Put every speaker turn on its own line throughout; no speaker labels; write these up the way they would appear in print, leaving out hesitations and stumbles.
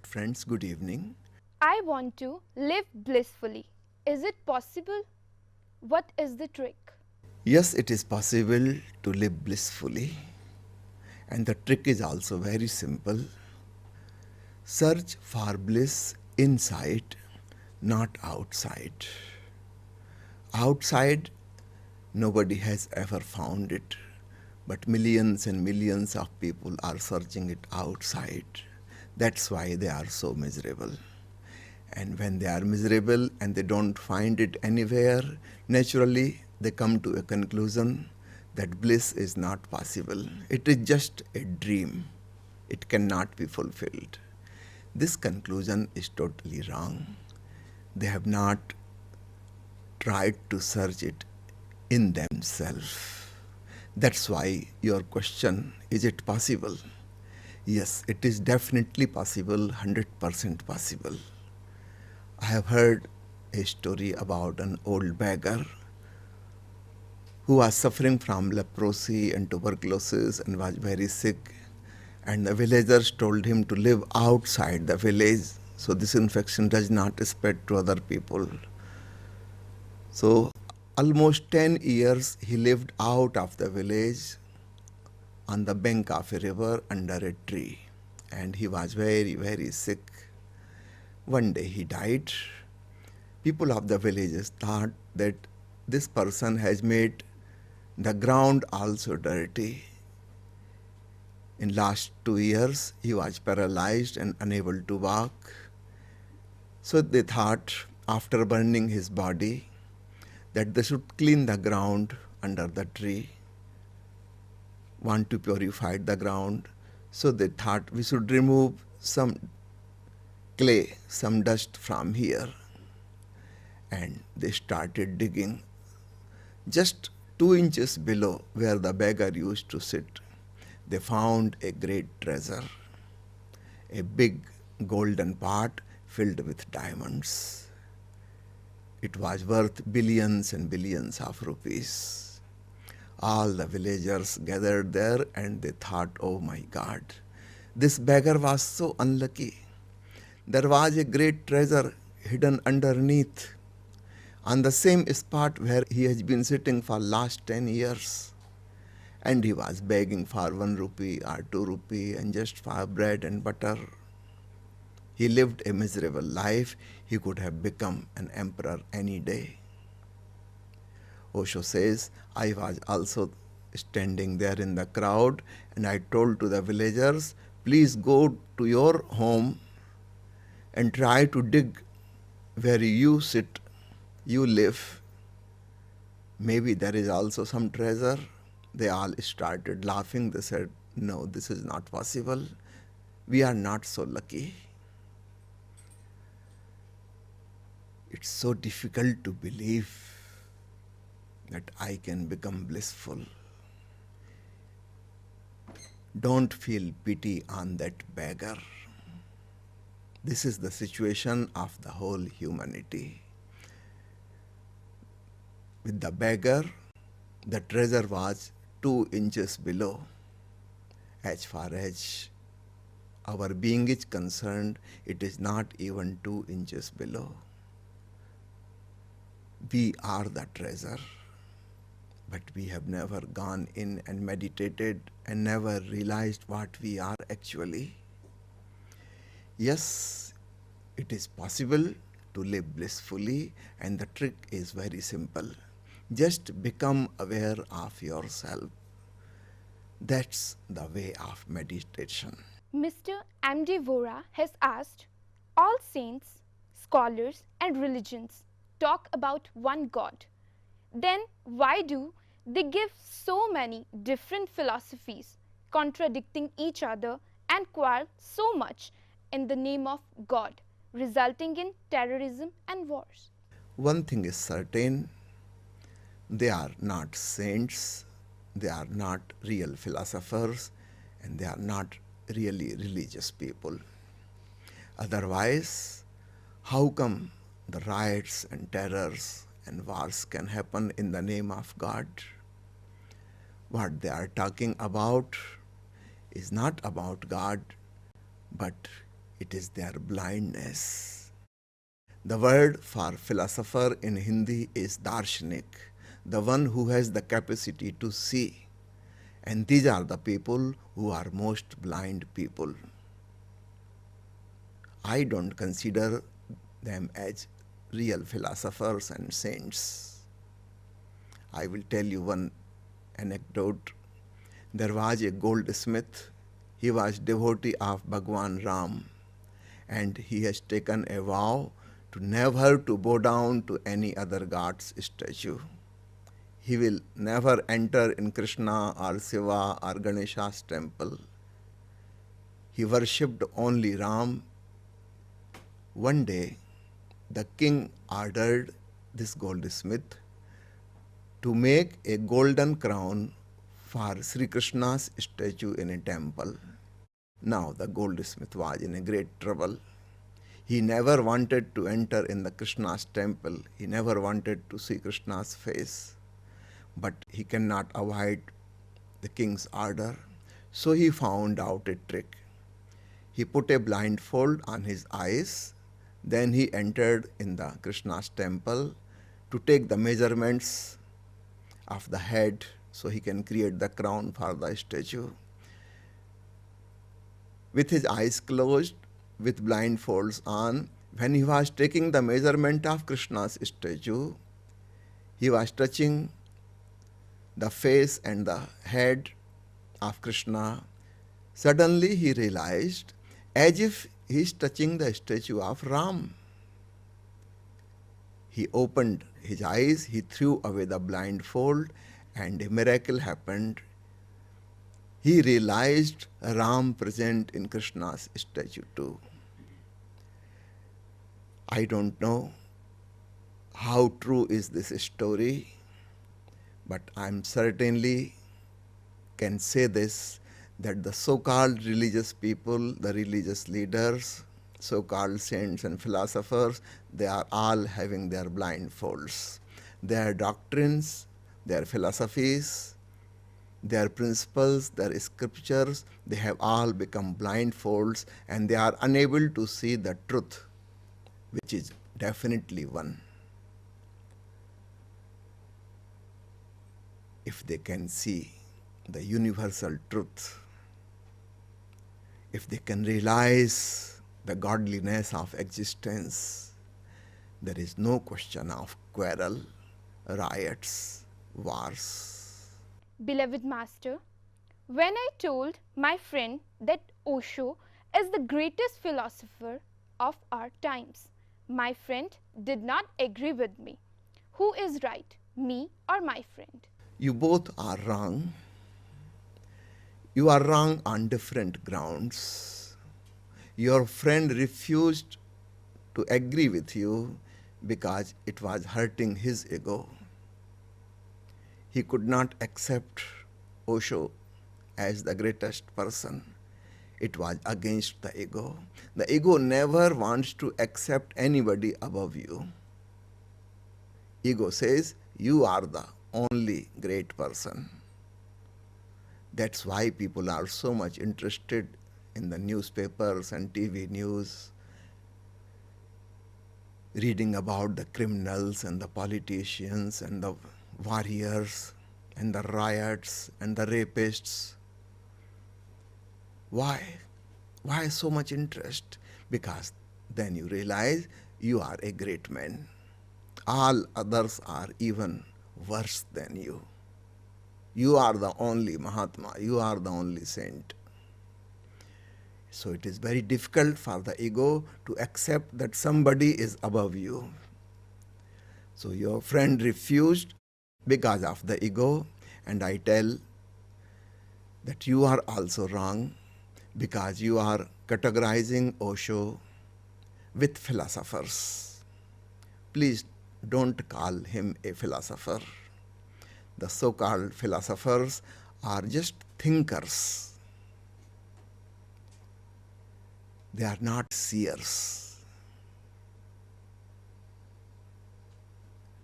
friends, good evening.
I want to live blissfully. Is it possible? What is the trick?
Yes, it is possible to live blissfully, and the trick is also very simple. Search for bliss inside, not outside. Outside, nobody has ever found it, but millions and millions of people are searching it outside. That's why they are so miserable. And when they are miserable and they don't find it anywhere, naturally they come to a conclusion that bliss is not possible. It is just a dream. It cannot be fulfilled. This conclusion is totally wrong. They have not tried to search it in themselves. That's why your question, is it possible? Yes, it is definitely possible, 100% possible. I have heard a story about an old beggar who was suffering from leprosy and tuberculosis and was very sick. And the villagers told him to live outside the village so this infection does not spread to other people. So almost 10 years he lived out of the village on the bank of a river under a tree. And he was very, very sick. One day he died. People of the villages thought that this person has made the ground also dirty. In last 2 years, he was paralyzed and unable to walk. So they thought, after burning his body, that they should clean the ground under the tree, want to purify the ground. So they thought we should remove some clay, some dust from here. And they started digging just 2 inches below where the beggar used to sit. They found a great treasure, a big golden pot filled with diamonds. It was worth billions and billions of rupees. All the villagers gathered there and they thought, oh my God, this beggar was so unlucky. There was a great treasure hidden underneath on the same spot where he has been sitting for last 10 years. And he was begging for 1 rupee or 2 rupee and just for bread and butter. He lived a miserable life. He could have become an emperor any day. Osho says, I was also standing there in the crowd and I told to the villagers, please go to your home and try to dig where you sit, you live. Maybe there is also some treasure. They all started laughing. They said, no, this is not possible. We are not so lucky. It's so difficult to believe that I can become blissful. Don't feel pity on that beggar. This is the situation of the whole humanity. With the beggar, the treasure was 2 inches below. As far as our being is concerned, it is not even 2 inches below. We are the treasure, but we have never gone in and meditated and never realized what we are actually. Yes, it is possible to live blissfully, and the trick is very simple. Just become aware of yourself. That's the way of meditation.
Mr. M.D. Vora has asked, all saints, scholars and religions talk about one God. Then why do they give so many different philosophies contradicting each other and quarrel so much in the name of God, resulting in terrorism and wars?
One thing is certain, they are not saints, they are not real philosophers, and they are not really religious people. Otherwise, how come the riots and terrors and wars can happen in the name of God? What they are talking about is not about God, but It is their blindness. The word for philosopher in Hindi is darshanik, the one who has the capacity to see. And these are the people who are most blind people. I don't consider them as real philosophers and saints. I will tell you one anecdote. There was a goldsmith. He was devotee of Bhagwan Ram, and he has taken a vow to never to bow down to any other god's statue. He will never enter in Krishna or Shiva or Ganesha's temple. He worshipped only Ram. One day, the king ordered this goldsmith to make a golden crown for Sri Krishna's statue in a temple. Now the goldsmith was in a great trouble. He never wanted to enter in the Krishna's temple. He never wanted to see Krishna's face. But he cannot avoid the king's order. So he found out a trick. He put a blindfold on his eyes. Then he entered in the Krishna's temple to take the measurements of the head so he can create the crown for the statue. With his eyes closed, with blindfolds on, when he was taking the measurement of Krishna's statue, he was touching the face and the head of Krishna. Suddenly he realized as if he is touching the statue of Ram. He opened his eyes, he threw away the blindfold, and a miracle happened. He realized Ram present in Krishna's statue too. I don't know how true is this story, but I'm certainly can say this, that the so-called religious people, the religious leaders, so-called saints and philosophers, they are all having their blindfolds. Their doctrines, their philosophies, their principles, their scriptures, they have all become blindfolds, and they are unable to see the truth, which is definitely one. If they can see the universal truth, if they can realize the godliness of existence, there is no question of quarrel, riots, wars.
Beloved Master, when I told my friend that Osho is the greatest philosopher of our times, my friend did not agree with me. Who is right, me or my friend?
You both are wrong. You are wrong on different grounds. Your friend refused to agree with you because it was hurting his ego. He could not accept Osho as the greatest person. It was against the ego. The ego never wants to accept anybody above you. Ego says, you are the only great person. That's why people are so much interested in the newspapers and TV news, reading about the criminals and the politicians and the warriors and the riots and the rapists. Why? Why so much interest? Because then you realize you are a great man. All others are even worse than you. You are the only Mahatma, you are the only saint. So it is very difficult for the ego to accept that somebody is above you. So your friend refused because of the ego, and I tell that you are also wrong because you are categorizing Osho with philosophers. Please don't call him a philosopher. The so-called philosophers are just thinkers. They are not seers.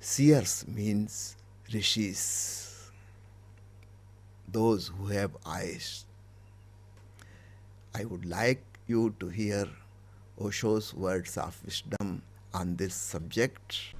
Seers means rishis, those who have eyes. I would like you to hear Osho's words of wisdom on this subject.